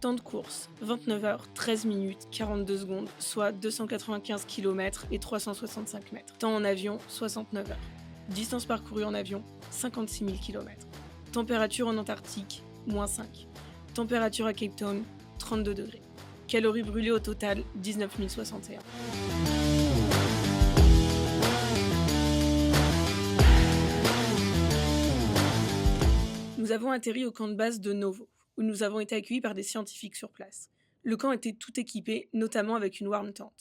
Temps de course, 29 heures, 13 minutes, 42 secondes, soit 295 km et 365 mètres. Temps en avion, 69 heures. Distance parcourue en avion, 56 000 km. Température en Antarctique, -5. Température à Cape Town, 32 degrés. Calories brûlées au total, 19 061. Nous avons atterri au camp de base de Novo, où nous avons été accueillis par des scientifiques sur place. Le camp était tout équipé, notamment avec une warm tent,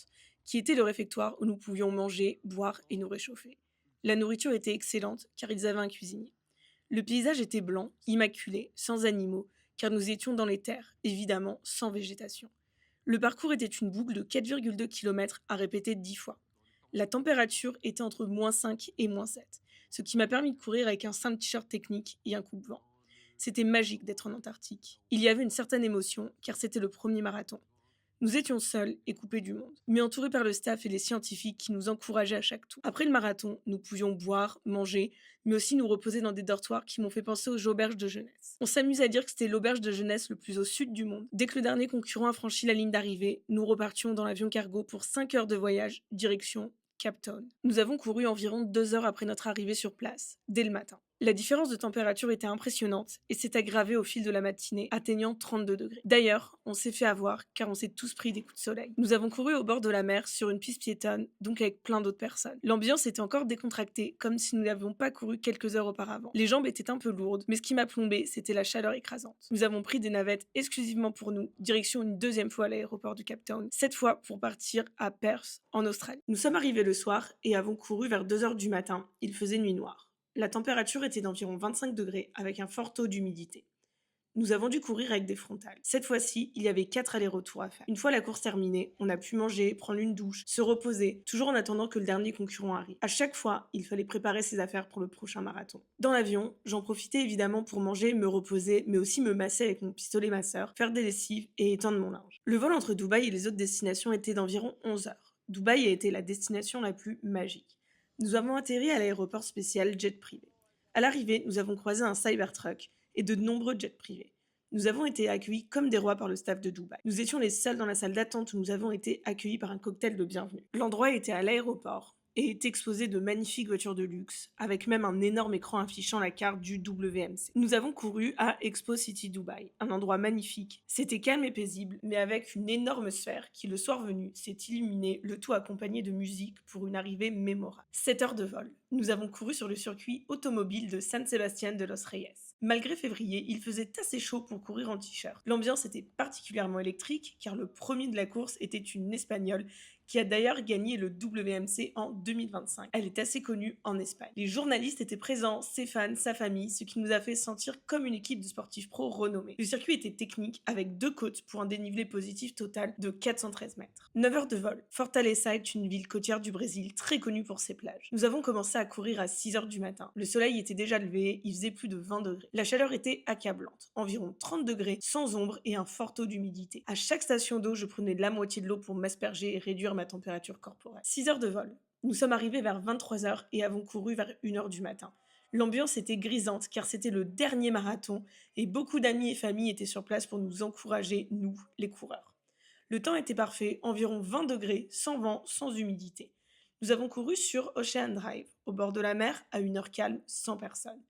qui était le réfectoire où nous pouvions manger, boire et nous réchauffer. La nourriture était excellente, car ils avaient un cuisinier. Le paysage était blanc, immaculé, sans animaux, car nous étions dans les terres, évidemment sans végétation. Le parcours était une boucle de 4,2 km à répéter 10 fois. La température était entre -5 et -7, ce qui m'a permis de courir avec un simple t-shirt technique et un coupe-vent. C'était magique d'être en Antarctique. Il y avait une certaine émotion, car c'était le premier marathon. Nous étions seuls et coupés du monde, mais entourés par le staff et les scientifiques qui nous encourageaient à chaque tour. Après le marathon, nous pouvions boire, manger, mais aussi nous reposer dans des dortoirs qui m'ont fait penser aux auberges de jeunesse. On s'amusait à dire que c'était l'auberge de jeunesse le plus au sud du monde. Dès que le dernier concurrent a franchi la ligne d'arrivée, nous repartions dans l'avion cargo pour 5 heures de voyage, direction Cape Town. Nous avons couru environ 2 heures après notre arrivée sur place, dès le matin. La différence de température était impressionnante et s'est aggravée au fil de la matinée, atteignant 32 degrés. D'ailleurs, on s'est fait avoir car on s'est tous pris des coups de soleil. Nous avons couru au bord de la mer sur une piste piétonne, donc avec plein d'autres personnes. L'ambiance était encore décontractée, comme si nous n'avions pas couru quelques heures auparavant. Les jambes étaient un peu lourdes, mais ce qui m'a plombé, c'était la chaleur écrasante. Nous avons pris des navettes exclusivement pour nous, direction une deuxième fois à l'aéroport de Cape Town, cette fois pour partir à Perth, en Australie. Nous sommes arrivés le soir et avons couru vers 2 heures du matin. Il faisait nuit noire. La température était d'environ 25 degrés avec un fort taux d'humidité. Nous avons dû courir avec des frontales. Cette fois-ci, il y avait 4 allers-retours à faire. Une fois la course terminée, on a pu manger, prendre une douche, se reposer, toujours en attendant que le dernier concurrent arrive. À chaque fois, il fallait préparer ses affaires pour le prochain marathon. Dans l'avion, j'en profitais évidemment pour manger, me reposer, mais aussi me masser avec mon pistolet masseur, faire des lessives et étendre mon linge. Le vol entre Dubaï et les autres destinations était d'environ 11 heures. Dubaï a été la destination la plus magique. Nous avons atterri à l'aéroport spécial jet privé. À l'arrivée, nous avons croisé un Cybertruck et de nombreux jets privés. Nous avons été accueillis comme des rois par le staff de Dubaï. Nous étions les seuls dans la salle d'attente où nous avons été accueillis par un cocktail de bienvenue. L'endroit était à l'aéroport et est exposé de magnifiques voitures de luxe, avec même un énorme écran affichant la carte du WMC. Nous avons couru à Expo City Dubaï, un endroit magnifique. C'était calme et paisible, mais avec une énorme sphère qui, le soir venu, s'est illuminée, le tout accompagné de musique pour une arrivée mémorable. 7 heures de vol. Nous avons couru sur le circuit automobile de San Sebastián de los Reyes. Malgré février, il faisait assez chaud pour courir en t-shirt. L'ambiance était particulièrement électrique car le premier de la course était une Espagnole qui a d'ailleurs gagné le WMC en 2025. Elle est assez connue en Espagne. Les journalistes étaient présents, ses fans, sa famille, ce qui nous a fait sentir comme une équipe de sportifs pro renommés. Le circuit était technique avec 2 côtes pour un dénivelé positif total de 413 mètres. 9 heures de vol. Fortaleza est une ville côtière du Brésil très connue pour ses plages. Nous avons commencé à courir à 6 heures du matin. Le soleil était déjà levé, il faisait plus de 20 degrés. La chaleur était accablante, environ 30 degrés, sans ombre et un fort taux d'humidité. À chaque station d'eau, je prenais de la moitié de l'eau pour m'asperger et réduire ma température corporelle. 6 heures de vol. Nous sommes arrivés vers 23 heures et avons couru vers 1 heure du matin. L'ambiance était grisante car c'était le dernier marathon et beaucoup d'amis et familles étaient sur place pour nous encourager, nous, les coureurs. Le temps était parfait, environ 20 degrés, sans vent, sans humidité. Nous avons couru sur Ocean Drive, au bord de la mer, à une heure calme, sans personne.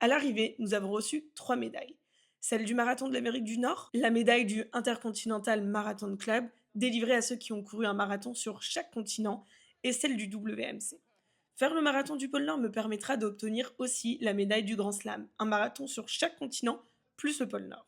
À l'arrivée, nous avons reçu 3 médailles. Celle du marathon de l'Amérique du Nord, la médaille du Intercontinental Marathon Club, délivrée à ceux qui ont couru un marathon sur chaque continent, et celle du WMC. Faire le marathon du pôle Nord me permettra d'obtenir aussi la médaille du Grand Slam, un marathon sur chaque continent, plus le pôle Nord.